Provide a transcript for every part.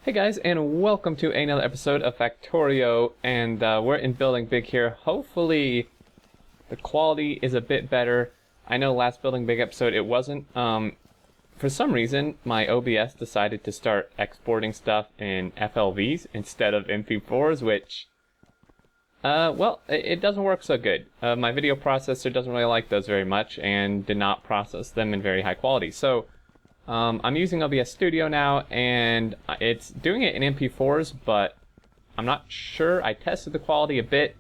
Hey guys, and welcome to another episode of Factorio, and we're in Building Big here. Hopefully the quality is a bit better. I know last Building Big episode it wasn't. For some reason, my OBS decided to start exporting stuff in FLVs instead of MP4s, which, well, it doesn't work so good. My video processor doesn't really like those very much and did not process them in very high quality. So I'm using OBS Studio now, and it's doing it in MP4s, but I'm not sure. I tested the quality a bit.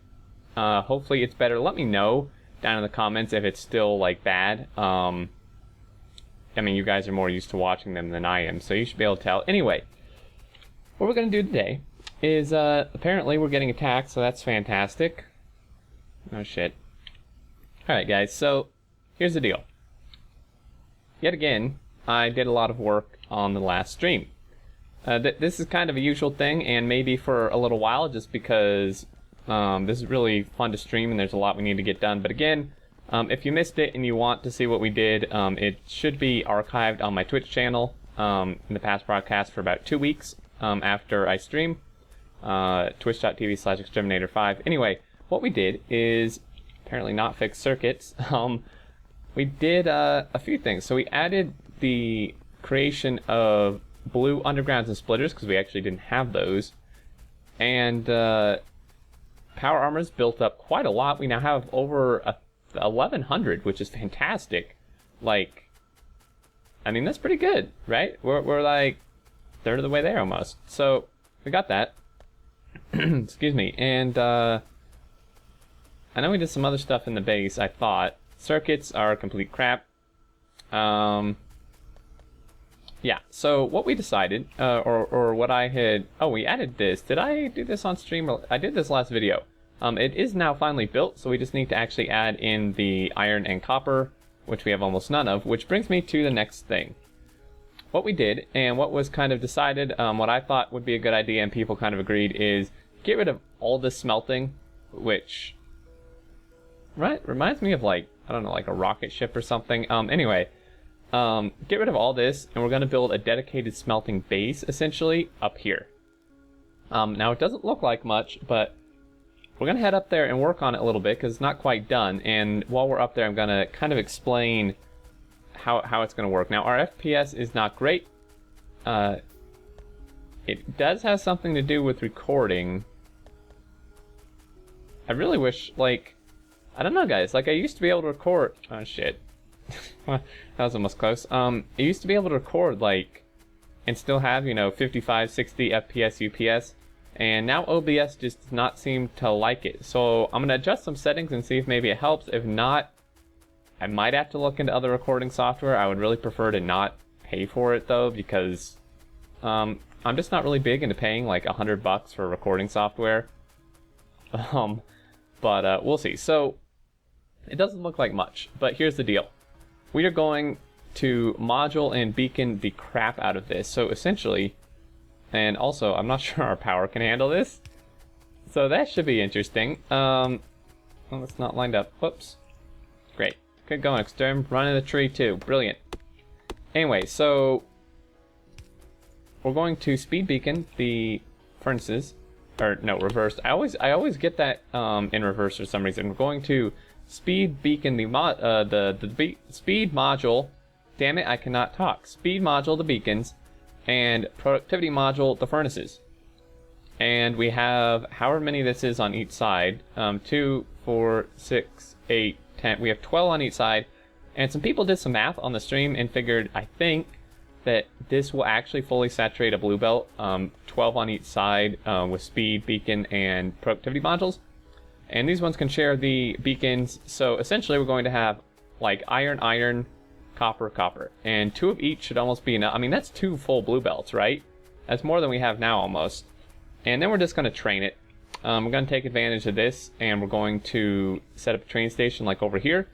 Hopefully it's better. Let me know down in the comments if it's still like bad. I mean, you guys are more used to watching them than I am, so you should be able to tell. Anyway, what we're going to do today is, apparently we're getting attacked, so that's fantastic. Oh shit. Alright guys, so here's the deal. Yet again, I did a lot of work on the last stream. This is kind of a usual thing, and maybe for a little while, just because this is really fun to stream and there's a lot we need to get done. But again, if you missed it and you want to see what we did, it should be archived on my Twitch channel in the past broadcast for about 2 weeks after I stream. Twitch.tv/exterminator5. Anyway, what we did is apparently not fix circuits. We did a few things. So we added the creation of blue undergrounds and splitters because we actually didn't have those, and power armors built up quite a lot. We now have over 1,100, which is fantastic. Like, I mean, that's pretty good, right? We're like a third of the way there almost. So we got that. Excuse me. And I know we did some other stuff in the base. I thought circuits are complete crap. Yeah, so what we decided, or what I had, oh, we added this. Did I do this on stream? I did this last video. It is now finally built, so we just need to actually add in the iron and copper, which we have almost none of, which brings me to the next thing. What we did, and what was kind of decided, what I thought would be a good idea, and people kind of agreed, is get rid of all this smelting, which, right, reminds me of like, I don't know, like a rocket ship or something. Anyway. Get rid of all this, and we're going to build a dedicated smelting base, essentially, up here. Now, it doesn't look like much, but we're going to head up there and work on it a little bit, because it's not quite done, and while we're up there, I'm going to kind of explain how it's going to work. Now, our FPS is not great. It does have something to do with recording. I really wish, like, I don't know, guys, like, I used to be able to record... Oh, shit. That was almost close. I used to be able to record, like, and still have, you know, 55, 60 FPS UPS, and now OBS just does not seem to like it. So I'm going to adjust some settings and see if maybe it helps. If not, I might have to look into other recording software. I would really prefer to not pay for it, though, because I'm just not really big into paying, like, $100 for recording software. But we'll see. So it doesn't look like much, but here's the deal. We are going to module and beacon the crap out of this. So essentially, and also, I'm not sure our power can handle this. So that should be interesting. Well, it's not lined up. Whoops. Great. Good going, Exterm. Run in the tree too. Brilliant. Anyway, so we're going to speed beacon the furnaces. Or no, reversed. I always get that in reverse for some reason. We're going to speed beacon the speed module. Damn it, I cannot talk. Speed module the beacons, and productivity module the furnaces. And we have however many this is on each side. 2, 4, 6, 8, 10. We have 12 on each side. And some people did some math on the stream and figured, I think, that this will actually fully saturate a blue belt. 12 on each side with speed, beacon, and productivity modules. And these ones can share the beacons, so essentially we're going to have like iron, iron, copper, copper. And 2 of each should almost be enough. I mean, that's 2 full blue belts, right? That's more than we have now almost. And then we're just going to train it. We're going to take advantage of this, and we're going to set up a train station like over here,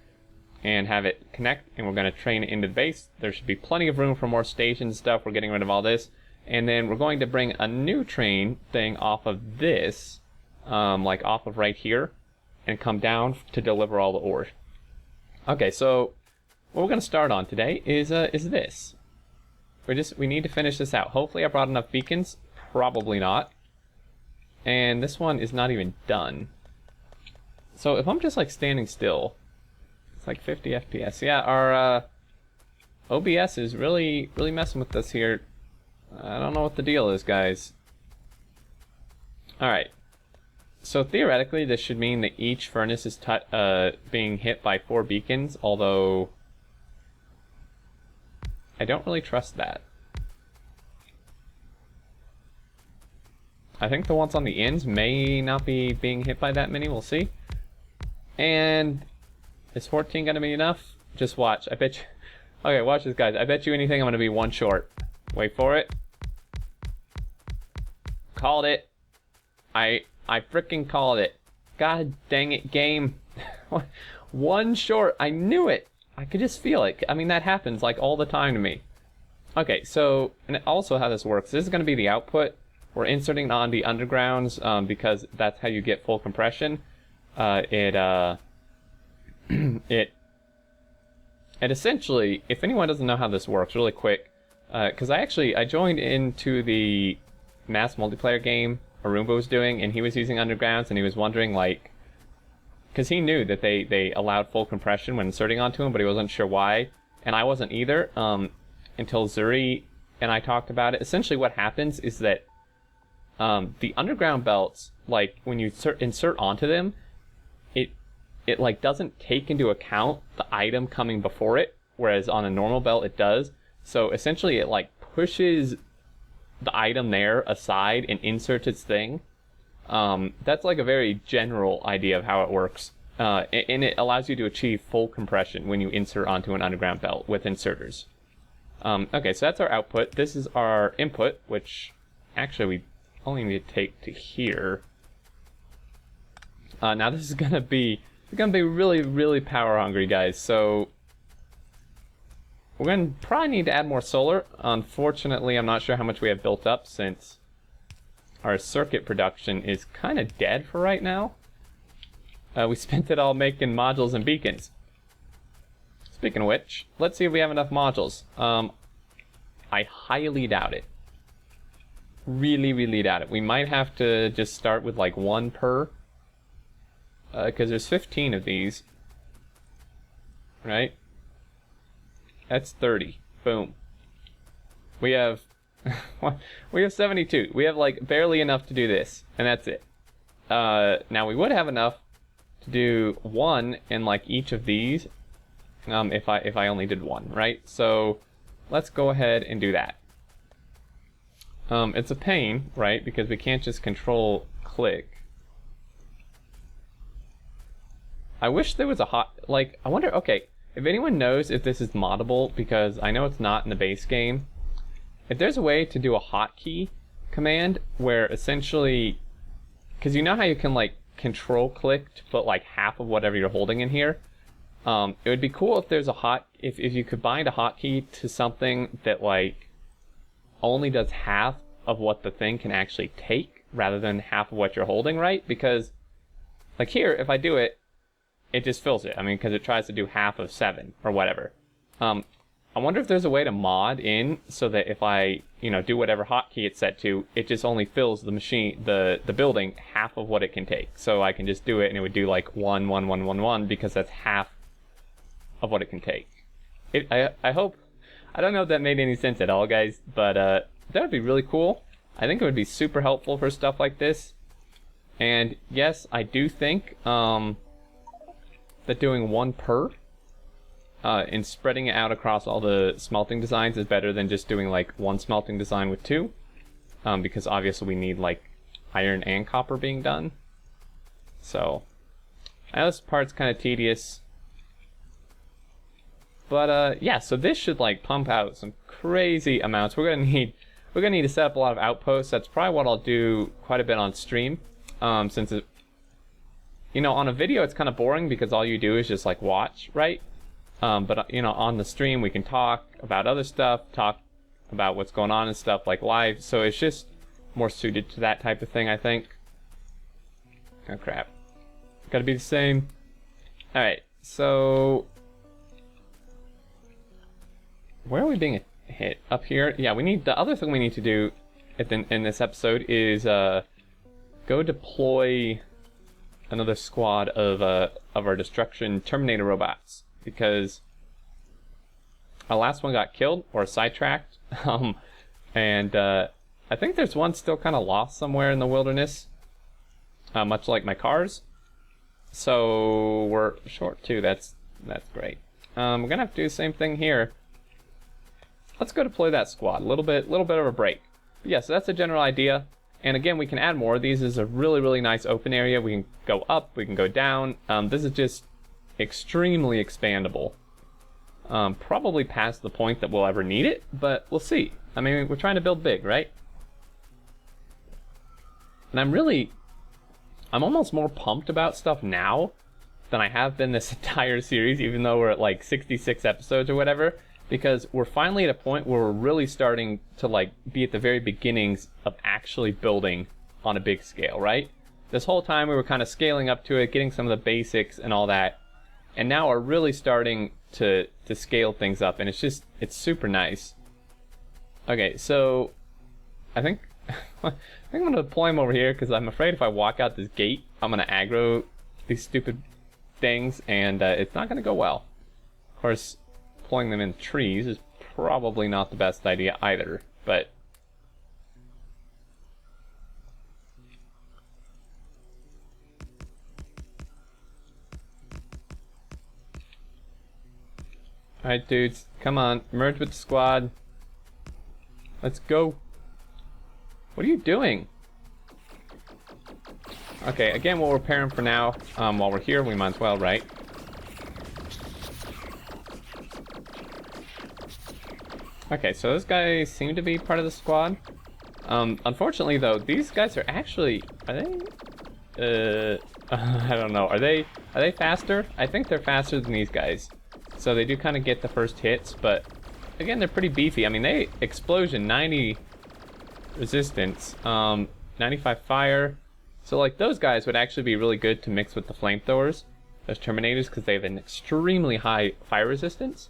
and have it connect, and we're going to train it into the base. There should be plenty of room for more stations and stuff. We're getting rid of all this. And then we're going to bring a new train thing off of this, like off of right here, and come down to deliver all the ore. Okay, so what we're going to start on today is this. We need to finish this out. Hopefully I brought enough beacons. Probably not. And this one is not even done. So if I'm just like standing still, it's like 50 FPS. Yeah, our OBS is really messing with us here. I don't know what the deal is, guys. Alright. So theoretically, this should mean that each furnace is being hit by 4 beacons, although I don't really trust that. I think the ones on the ends may not be being hit by that many, we'll see. And is 14 gonna be enough? Just watch, I bet you... Okay, watch this, guys. I bet you anything I'm gonna be 1 short. Wait for it. Called it. I frickin' called it. God dang it, game. 1 short, I knew it. I could just feel it. I mean, that happens like all the time to me. Okay, so, and also how this works, this is gonna be the output. We're inserting on the undergrounds because that's how you get full compression. It essentially, if anyone doesn't know how this works, really quick, because I joined into the mass multiplayer game Arumba was doing, and he was using undergrounds, and he was wondering, like, because he knew that they allowed full compression when inserting onto him, but he wasn't sure why, and I wasn't either, until Zuri and I talked about it. Essentially what happens is that the underground belts, like, when you insert onto them, it like doesn't take into account the item coming before it, whereas on a normal belt it does. So essentially it like pushes the item there aside and inserts its thing. That's like a very general idea of how it works. And it allows you to achieve full compression when you insert onto an underground belt with inserters. Okay, so that's our output. This is our input, which actually we only need to take to here. Now this is gonna be really power hungry, guys. So we're gonna probably need to add more solar. Unfortunately, I'm not sure how much we have built up since our circuit production is kind of dead for right now. We spent it all making modules and beacons. Speaking of which, let's see if we have enough modules. I highly doubt it. Really doubt it. We might have to just start with like 1 per. Because there's 15 of these. Right? That's 30. Boom. We have... we have 72. We have like barely enough to do this. And that's it. Now we would have enough to do 1 in like each of these. If I only did 1, right? So let's go ahead and do that. It's a pain, right? Because we can't just control click. I wish there was a I wonder, okay, if anyone knows if this is moddable, because I know it's not in the base game. If there's a way to do a hotkey command where essentially, because you know how you can like control click to put like half of whatever you're holding in here? It would be cool if there's if you could bind a hotkey to something that like only does half of what the thing can actually take rather than half of what you're holding, right? Because like here, if I do it, it just fills it. I mean, because it tries to do half of 7 or whatever. I wonder if there's a way to mod in so that if I, do whatever hotkey it's set to, it just only fills the machine, the building, half of what it can take. So I can just do it and it would do like 1, 1, 1, 1, 1 because that's half of what it can take. I hope, I don't know if that made any sense at all, guys, but that would be really cool. I think it would be super helpful for stuff like this. And yes, I do think that doing 1 per and spreading it out across all the smelting designs is better than just doing like 1 smelting design with 2, because obviously we need like iron and copper being done. So I know this part's kind of tedious, but yeah, so this should like pump out some crazy amounts. We're gonna need to set up a lot of outposts. That's probably what I'll do quite a bit on stream, since it, on a video it's kind of boring because all you do is just like watch, right? But on the stream we can talk about other stuff, talk about what's going on and stuff like live, so it's just more suited to that type of thing, I think. Oh crap. Gotta be the same. Alright, so where are we being hit? Up here? Yeah, the other thing we need to do in this episode is go deploy another squad of our destruction Terminator robots, because our last one got killed or sidetracked, and I think there's one still kind of lost somewhere in the wilderness, much like my cars. So we're short too. That's great. We're gonna have to do the same thing here. Let's go deploy that squad. A little bit of a break. But yeah, so that's a general idea. And again, we can add more of these. This is a really nice open area. We can go up, we can go down. This is just extremely expandable. Probably past the point that we'll ever need it, but we'll see. I mean, we're trying to build big, right? And I'm almost more pumped about stuff now than I have been this entire series, even though we're at like 66 episodes or whatever, because we're finally at a point where we're really starting to like be at the very beginnings of actually building on a big scale, right? This whole time we were kind of scaling up to it, getting some of the basics and all that, and now we're really starting to scale things up, and it's super nice. Okay, so I think I'm gonna deploy him over here because I'm afraid if I walk out this gate, I'm gonna aggro these stupid things, and it's not gonna go well. Of course, deploying them in trees is probably not the best idea either, but alright, dudes, come on, merge with the squad. Let's go. What are you doing? Okay, again, we'll repair them for now. While we're here, we might as well, right? Okay, so those guys seem to be part of the squad. Unfortunately, though, these guys are actually... Are they... I don't know. Are they faster? I think they're faster than these guys. So they do kind of get the first hits, but... Again, they're pretty beefy. I mean, they... Explosion, 90... resistance, 95 fire. So like those guys would actually be really good to mix with the flamethrowers, those Terminators, because they have an extremely high fire resistance.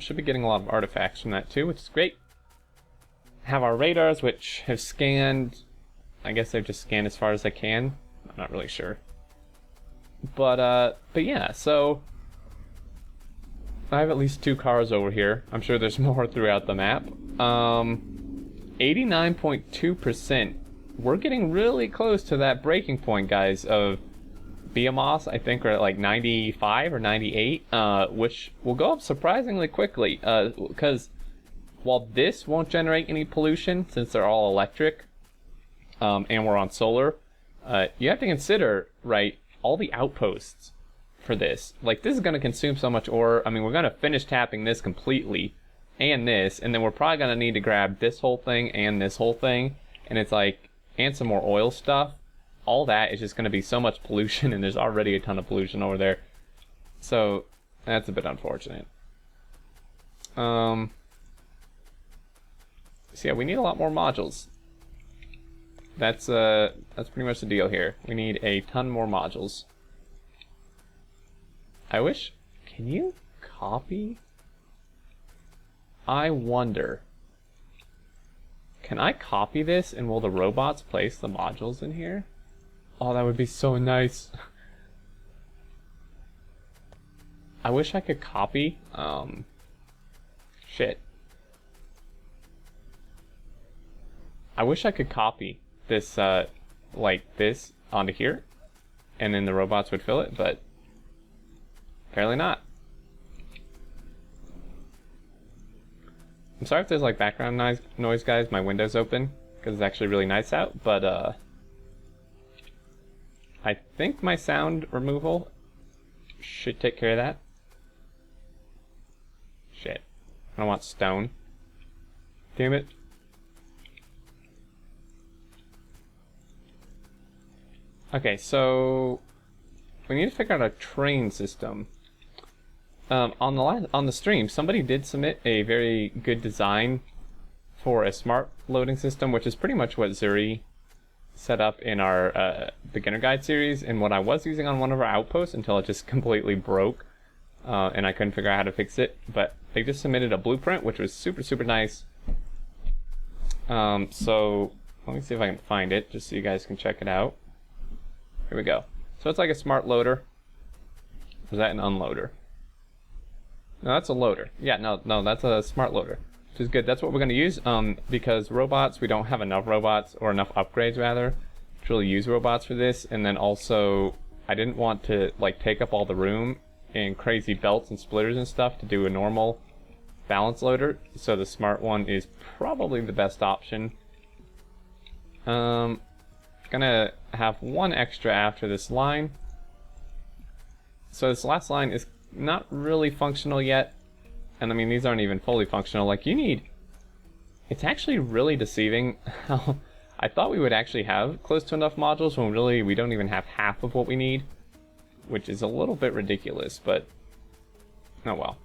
Should be getting a lot of artifacts from that too, which is great. Have our radars, which have scanned, I guess they've just scanned as far as they can. I'm not really sure. But yeah, so I have at least 2 cars over here. I'm sure there's more throughout the map. 89.2%. We're getting really close to that breaking point, guys, of BMOS. I think we're at like 95 or 98, which will go up surprisingly quickly, because while this won't generate any pollution since they're all electric, and we're on solar, you have to consider, right, all the outposts for this. Like, this is going to consume so much ore. I mean, we're going to finish tapping this completely, and then we're probably going to need to grab this whole thing and this whole thing, and it's like, and some more oil stuff. All that is just going to be so much pollution, and there's already a ton of pollution over there. So, that's a bit unfortunate. So yeah, we need a lot more modules. That's pretty much the deal here. We need a ton more modules. I wish... Can you copy? I wonder... Can I copy this, and will the robots place the modules in here? Oh, that would be so nice. I wish I could copy. Shit. I wish I could copy this, like this onto here, and then the robots would fill it, but apparently not. I'm sorry if there's like background noise, guys. My window's open because it's actually really nice out, but I think my sound removal should take care of that. Shit. I don't want stone. Damn it. Okay, so we need to figure out a train system. On the stream, somebody did submit a very good design for a smart loading system, which is pretty much what Zuri set up in our beginner guide series, and what I was using on one of our outposts until it just completely broke, and I couldn't figure out how to fix it. But they just submitted a blueprint, which was super nice. So let me see if I can find it, just so you guys can check it out. Here we go. So it's like a smart loader. Is that an unloader? No, that's a loader. Yeah, no, that's a smart loader, which is good. That's what we're going to use, because robots, we don't have enough robots, or enough upgrades rather, to really use robots for this. And then also, I didn't want to like take up all the room in crazy belts and splitters and stuff to do a normal balance loader, so the smart one is probably the best option. Gonna have one extra after this line. So this last line is not really functional yet, and I mean these aren't even fully functional. Like you need, it's actually really deceiving how I thought we would actually have close to enough modules when really we don't even have half of what we need, which is a little bit ridiculous, but oh well.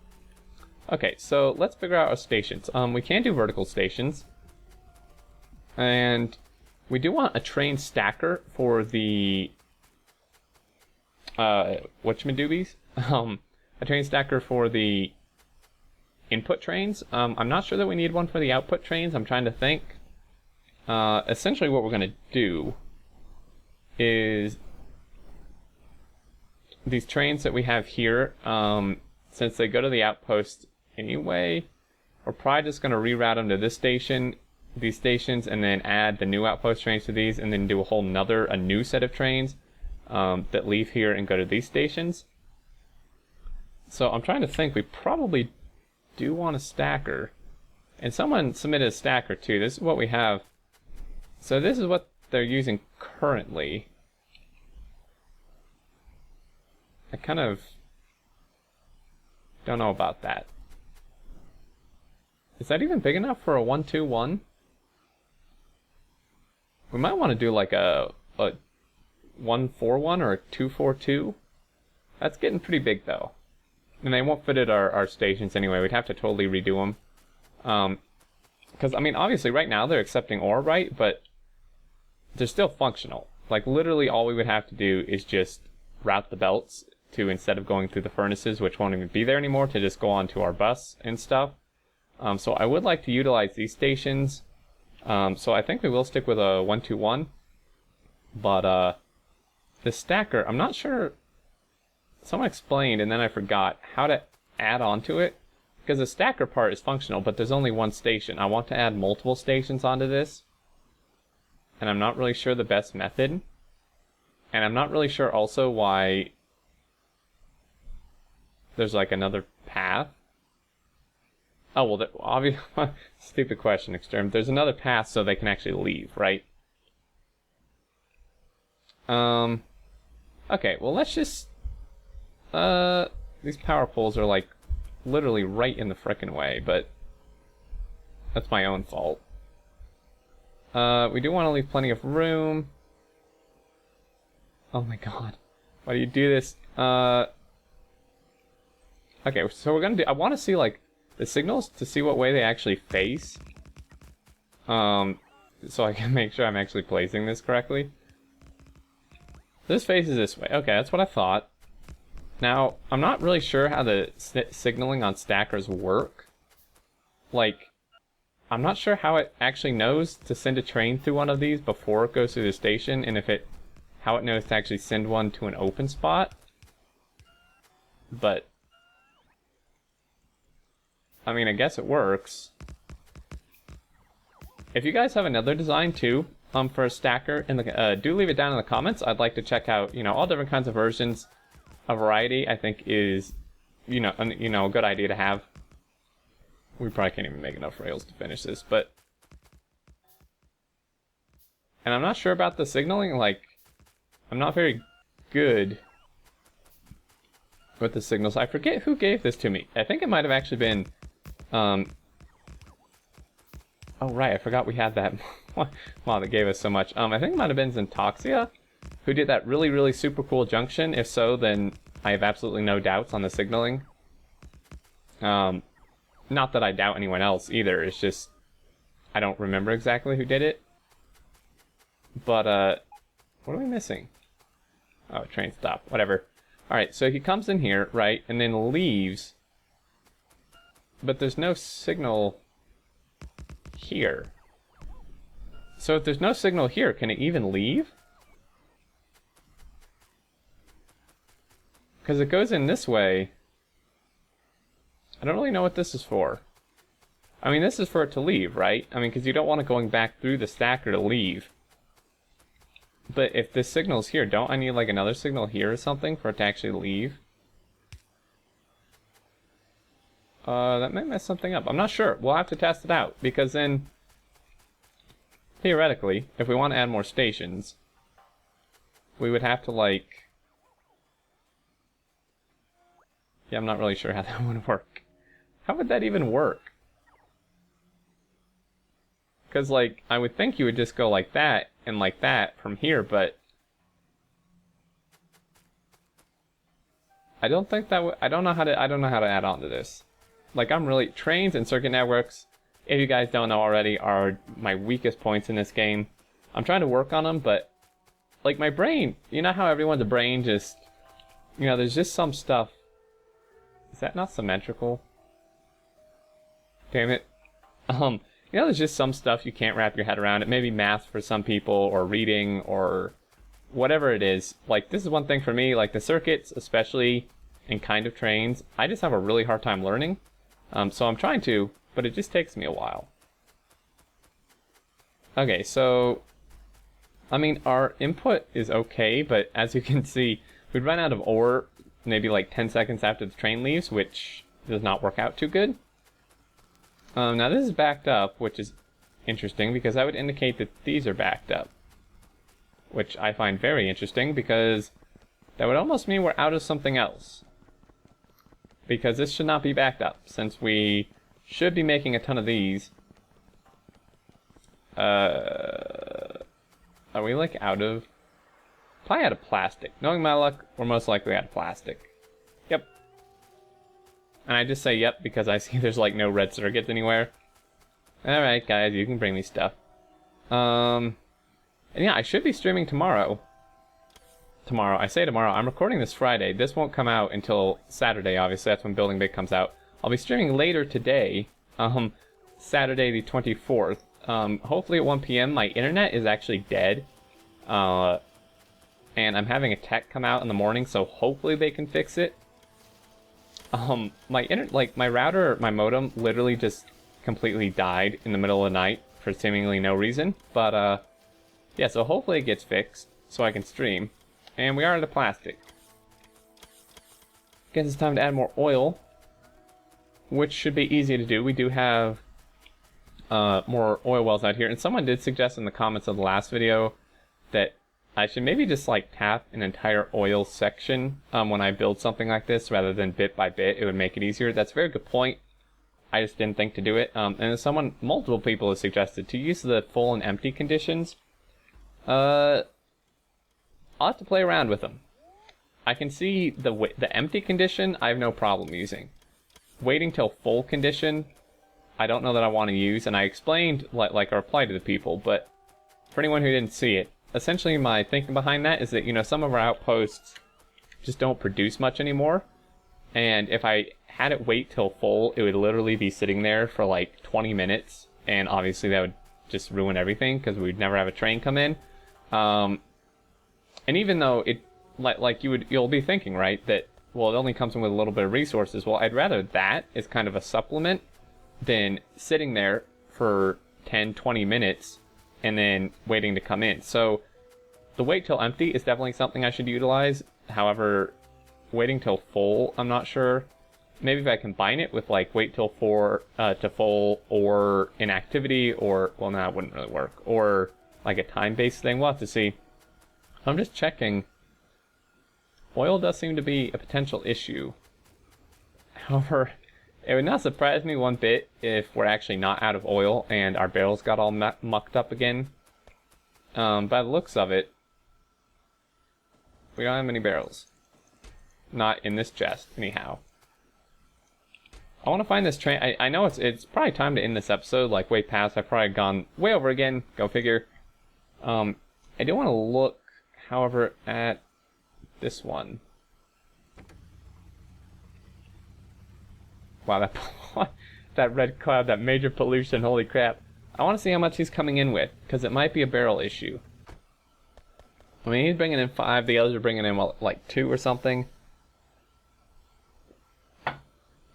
Okay, so let's figure out our stations. We can do vertical stations, and we do want a train stacker for the whatchamadoobies. A train stacker for the input trains. I'm not sure that we need one for the output trains. I'm trying to think. Essentially what we're going to do is these trains that we have here, since they go to the outpost anyway, we're probably just going to reroute them to this station, these stations, and then add the new outpost trains to these, and then do a new set of trains that leave here and go to these stations. So I'm trying to think, we probably do want a stacker. And someone submitted a stacker too. This is what we have. So this is what they're using currently. I kind of don't know about that. Is that even big enough for a 1-2-1? We might want to do like a 1-4-1 or a 2-4-2. That's getting pretty big though. And they won't fit at our stations anyway. We'd have to totally redo them. Because, I mean, obviously right now they're accepting ore, right? But they're still functional. Like, literally all we would have to do is just route the belts to, instead of going through the furnaces, which won't even be there anymore, to just go onto our bus and stuff. So I would like to utilize these stations. So I think we will stick with a 1-2-1. But the stacker, I'm not sure. Someone explained, and then I forgot how to add onto it. Because the stacker part is functional, but there's only one station. I want to add multiple stations onto this. And I'm not really sure the best method. And I'm not really sure also why there's like another path. Oh, well, obviously, stupid question, Extreme. There's another path so they can actually leave, right? Okay, well, let's just... these power poles are like literally right in the frickin' way, but that's my own fault. We do want to leave plenty of room. Oh my god. Why do you do this? Okay, so we're gonna do... I want to see, like, the signals to see what way they actually face. So I can make sure I'm actually placing this correctly. This faces this way. Okay, that's what I thought. Now, I'm not really sure how the signaling on stackers work. Like, I'm not sure how it actually knows to send a train through one of these before it goes through the station, and how it knows to actually send one to an open spot. But, I mean, I guess it works. If you guys have another design too, for a stacker, do leave it down in the comments. I'd like to check out, all different kinds of versions. A variety, I think, is, a good idea to have. We probably can't even make enough rails to finish this, but... And I'm not sure about the signaling, like, I'm not very good with the signals. I forget who gave this to me. I think it might have actually been, oh right, I forgot we had that. Wow, that gave us so much. I think it might have been Zentoxia, who did that really, really super cool junction. If so, then I have absolutely no doubts on the signaling. Not that I doubt anyone else either, it's just I don't remember exactly who did it. But, what are we missing? Oh, train stop, whatever. Alright, so he comes in here, right, and then leaves. But there's no signal here. So if there's no signal here, can it even leave? Because it goes in this way. I don't really know what this is for. I mean, this is for it to leave, right? I mean, because you don't want it going back through the stacker to leave. But if this signal's here, don't I need like another signal here or something for it to actually leave? That might mess something up. I'm not sure. We'll have to test it out, because then, theoretically, if we want to add more stations, we would have to like... Yeah, I'm not really sure how that would work. How would that even work? Because, like, I would think you would just go like that and like that from here, but I don't think that would... I don't know how to add on to this. Like, I'm really... Trains and circuit networks, if you guys don't know already, are my weakest points in this game. I'm trying to work on them, but, like, my brain... You know how everyone's brain just... You know, there's just some stuff... Is that not symmetrical? Damn it. You know, there's just some stuff you can't wrap your head around. It may be math for some people, or reading, or whatever it is. Like, this is one thing for me, like the circuits, especially in kind of trains, I just have a really hard time learning. So I'm trying to, but it just takes me a while. Okay, so, I mean, our input is okay, but as you can see, we'd run out of ore maybe like 10 seconds after the train leaves, which does not work out too good. Now this is backed up, which is interesting because that would indicate that these are backed up, which I find very interesting because that would almost mean we're out of something else. Because this should not be backed up, since we should be making a ton of these. Are we like out of... Probably out of plastic. Knowing my luck, we're most likely out of plastic. Yep. And I just say yep because I see there's like no red circuits anywhere. Alright guys, you can bring me stuff. And yeah, I should be streaming tomorrow. I say tomorrow, I'm recording this Friday. This won't come out until Saturday, obviously, that's when Building Big comes out. I'll be streaming later today, Saturday the 24th. Hopefully at 1 p.m. My internet is actually dead. And I'm having a tech come out in the morning, so hopefully they can fix it. My router, my modem, literally just completely died in the middle of the night for seemingly no reason. But, yeah, so hopefully it gets fixed so I can stream. And we are out of plastic. Guess it's time to add more oil, which should be easy to do. We do have more oil wells out here. And someone did suggest in the comments of the last video that I should maybe just like tap an entire oil section when I build something like this rather than bit by bit. It would make it easier. That's a very good point. I just didn't think to do it. And multiple people have suggested to use the full and empty conditions. I'll have to play around with them. I can see the empty condition I have no problem using. Waiting till full condition, I don't know that I want to use, and I explained like a reply to the people, but for anyone who didn't see it, essentially my thinking behind that is that, you know, some of our outposts just don't produce much anymore, and if I had it wait till full, it would literally be sitting there for like 20 minutes, and obviously that would just ruin everything because we'd never have a train come in. And even though it, you'll be thinking, right, that, well, it only comes in with a little bit of resources. Well, I'd rather that is kind of a supplement than sitting there for 10, 20 minutes and then waiting to come in. So the wait till empty is definitely something I should utilize. However, waiting till full, I'm not sure. Maybe if I combine it with like wait till to full or inactivity, or, well, no, it wouldn't really work. Or like a time-based thing, we'll have to see. I'm just checking. Oil does seem to be a potential issue. However, it would not surprise me one bit if we're actually not out of oil and our barrels got all mucked up again. By the looks of it, we don't have many barrels. Not in this chest, anyhow. I want to find this train. I know it's probably time to end this episode, like way past. I've probably gone way over again. Go figure. I do want to look, however, at this one. Wow, that red cloud, that major pollution, holy crap. I want to see how much he's coming in with, because it might be a barrel issue. I mean, he's bringing in 5, the others are bringing in, well, like 2 or something.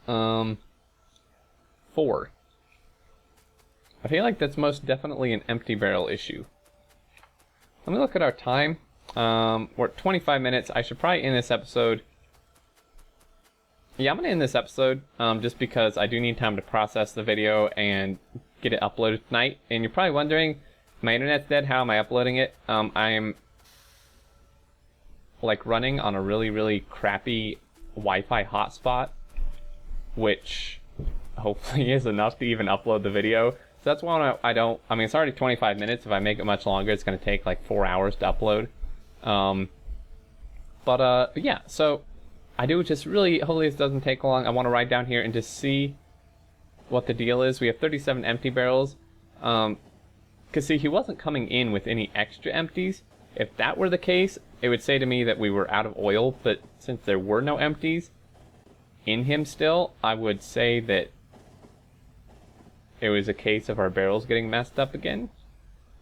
4. I feel like that's most definitely an empty barrel issue. Let me look at our time. We're at 25 minutes. I should probably end this episode. Yeah, I'm going to end this episode just because I do need time to process the video and get it uploaded tonight. And you're probably wondering, my internet's dead, how am I uploading it? I'm like running on a really, really crappy Wi-Fi hotspot, which hopefully is enough to even upload the video. So that's why I mean, it's already 25 minutes. If I make it much longer, it's going to take like 4 hours to upload. But yeah, so I do just really, hopefully this doesn't take long. I want to ride down here and just see what the deal is. We have 37 empty barrels. Because see, he wasn't coming in with any extra empties. If that were the case, it would say to me that we were out of oil, but since there were no empties in him still, I would say that it was a case of our barrels getting messed up again.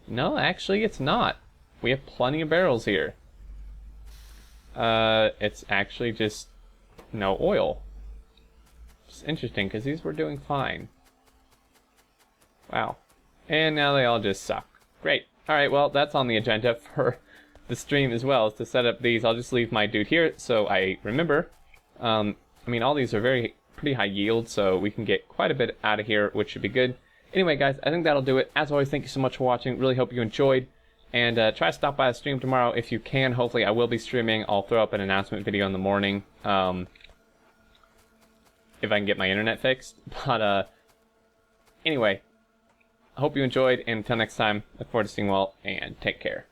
No, actually it's not. We have plenty of barrels here. It's actually just no oil. It's interesting, because these were doing fine. Wow. And now they all just suck. Great. Alright, well, that's on the agenda for the stream as well, is to set up these. I'll just leave my dude here so I remember. I mean, all these are pretty high yield, so we can get quite a bit out of here, which should be good. Anyway, guys, I think that'll do it. As always, thank you so much for watching. Really hope you enjoyed. And try to stop by the stream tomorrow if you can. Hopefully, I will be streaming. I'll throw up an announcement video in the morning if I can get my internet fixed. But anyway, I hope you enjoyed. And until next time, look forward to seeing you all, and take care.